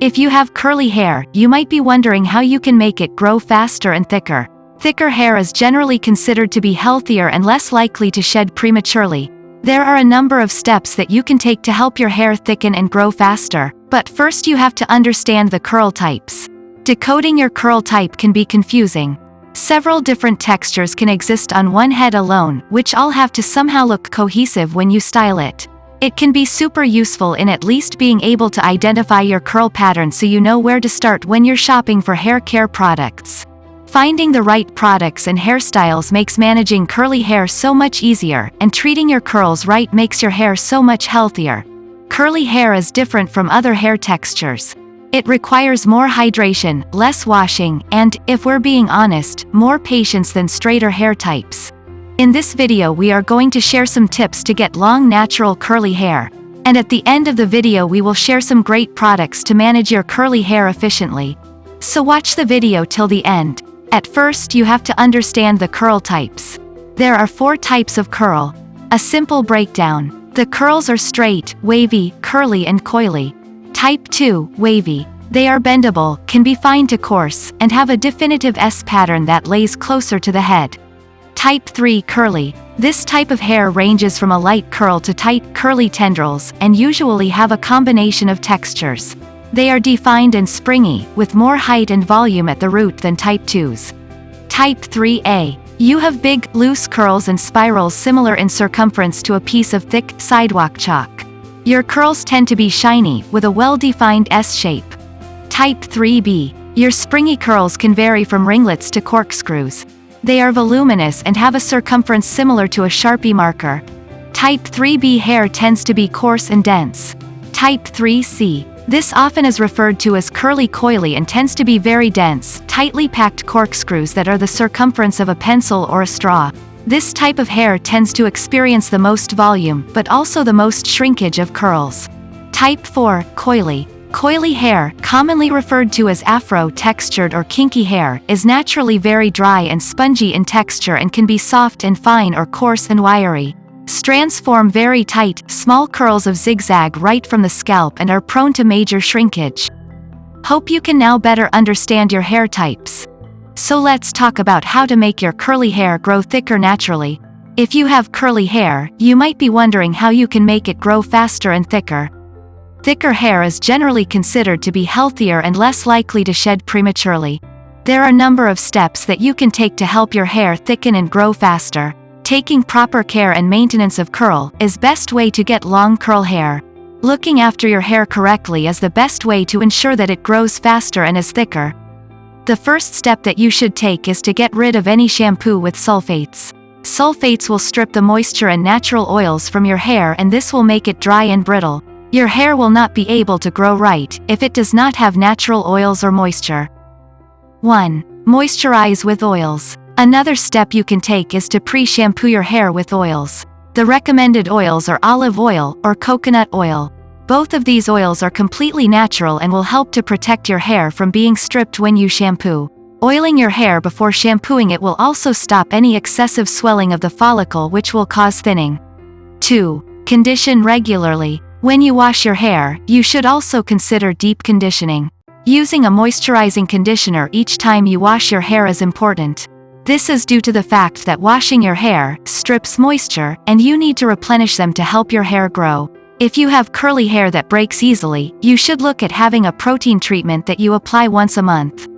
If you have curly hair, you might be wondering how you can make it grow faster and thicker. Thicker hair is generally considered to be healthier and less likely to shed prematurely. There are a number of steps that you can take to help your hair thicken and grow faster, but first you have to understand the curl types. Decoding your curl type can be confusing. Several different textures can exist on one head alone, which all have to somehow look cohesive when you style it. It can be super useful in at least being able to identify your curl pattern so you know where to start when you're shopping for hair care products. Finding the right products and hairstyles makes managing curly hair so much easier, and treating your curls right makes your hair so much healthier. Curly hair is different from other hair textures. It requires more hydration, less washing, and, if we're being honest, more patience than straighter hair types. In this video we are going to share some tips to get long natural curly hair. And at the end of the video we will share some great products to manage your curly hair efficiently. So watch the video till the end. At first you have to understand the curl types. There are 4 types of curl. A simple breakdown. The curls are straight, wavy, curly and coily. Type 2, wavy. They are bendable, can be fine to coarse, and have a definitive S pattern that lays closer to the head. Type 3, curly. This type of hair ranges from a light curl to tight, curly tendrils, and usually have a combination of textures. They are defined and springy, with more height and volume at the root than Type 2s. Type 3A. You have big, loose curls and spirals similar in circumference to a piece of thick, sidewalk chalk. Your curls tend to be shiny, with a well-defined S shape. Type 3B. Your springy curls can vary from ringlets to corkscrews. They are voluminous and have a circumference similar to a Sharpie marker. Type 3B hair tends to be coarse and dense. Type 3C. This often is referred to as curly coily and tends to be very dense, tightly packed corkscrews that are the circumference of a pencil or a straw. This type of hair tends to experience the most volume, but also the most shrinkage of curls. Type 4, coily. Coily hair, commonly referred to as afro-textured or kinky hair, is naturally very dry and spongy in texture and can be soft and fine or coarse and wiry. Strands form very tight, small curls of zigzag right from the scalp and are prone to major shrinkage. Hope you can now better understand your hair types. So let's talk about how to make your curly hair grow thicker naturally. If you have curly hair, you might be wondering how you can make it grow faster and thicker. Thicker hair is generally considered to be healthier and less likely to shed prematurely. There are a number of steps that you can take to help your hair thicken and grow faster. Taking proper care and maintenance of curl is best way to get long curl hair. Looking after your hair correctly is the best way to ensure that it grows faster and is thicker. The first step that you should take is to get rid of any shampoo with sulfates. Sulfates will strip the moisture and natural oils from your hair, and this will make it dry and brittle. Your hair will not be able to grow right if it does not have natural oils or moisture. 1. Moisturize with oils. Another step you can take is to pre-shampoo your hair with oils. The recommended oils are olive oil or coconut oil. Both of these oils are completely natural and will help to protect your hair from being stripped when you shampoo. Oiling your hair before shampooing it will also stop any excessive swelling of the follicle, which will cause thinning. 2. Condition regularly. When you wash your hair, you should also consider deep conditioning. Using a moisturizing conditioner each time you wash your hair is important. This is due to the fact that washing your hair strips moisture, and you need to replenish them to help your hair grow. If you have curly hair that breaks easily, you should look at having a protein treatment that you apply once a month.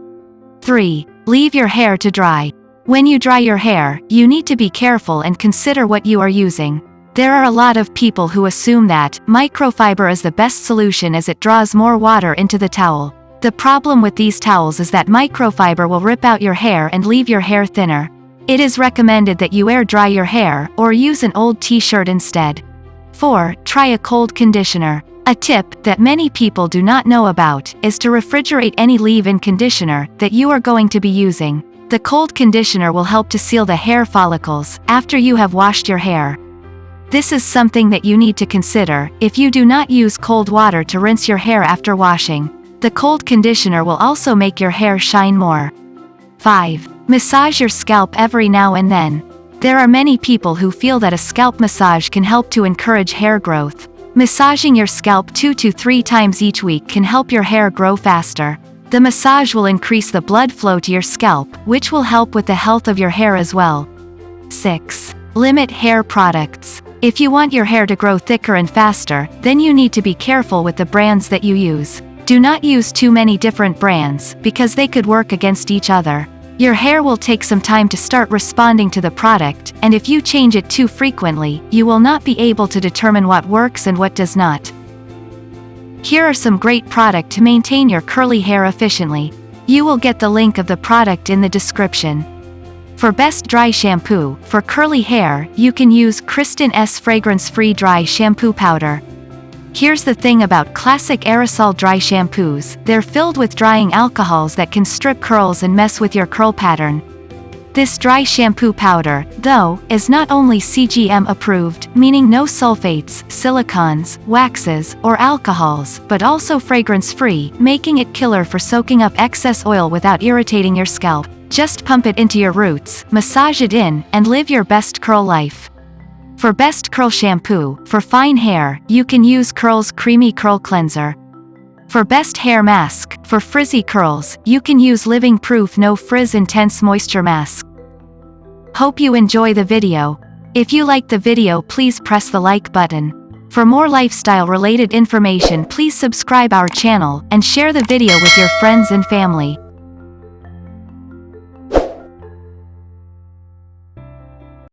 3. Leave your hair to dry. When you dry your hair, you need to be careful and consider what you are using. There are a lot of people who assume that microfiber is the best solution as it draws more water into the towel. The problem with these towels is that microfiber will rip out your hair and leave your hair thinner. It is recommended that you air dry your hair, or use an old t-shirt instead. 4. Try a cold conditioner. A tip that many people do not know about is to refrigerate any leave-in conditioner that you are going to be using. The cold conditioner will help to seal the hair follicles after you have washed your hair. This is something that you need to consider if you do not use cold water to rinse your hair after washing. The cold conditioner will also make your hair shine more. 5. Massage your scalp every now and then. There are many people who feel that a scalp massage can help to encourage hair growth. Massaging your scalp 2 to 3 times each week can help your hair grow faster. The massage will increase the blood flow to your scalp, which will help with the health of your hair as well. 6. Limit hair products. If you want your hair to grow thicker and faster, then you need to be careful with the brands that you use. Do not use too many different brands, because they could work against each other. Your hair will take some time to start responding to the product, and if you change it too frequently, you will not be able to determine what works and what does not. Here are some great products to maintain your curly hair efficiently. You will get the link of the product in the description. For best dry shampoo, for curly hair, you can use Kristin's fragrance-free dry shampoo powder. Here's the thing about classic aerosol dry shampoos, they're filled with drying alcohols that can strip curls and mess with your curl pattern. This dry shampoo powder, though, is not only CGM approved, meaning no sulfates, silicones, waxes, or alcohols, but also fragrance-free, making it killer for soaking up excess oil without irritating your scalp. Just pump it into your roots, massage it in, and live your best curl life. For best curl shampoo, for fine hair, you can use Curl's Creamy Curl Cleanser. For best hair mask, for frizzy curls, you can use Living Proof No Frizz Intense Moisture Mask. Hope you enjoy the video. If you liked the video, please press the like button. For more lifestyle related information, please subscribe our channel and share the video with your friends and family.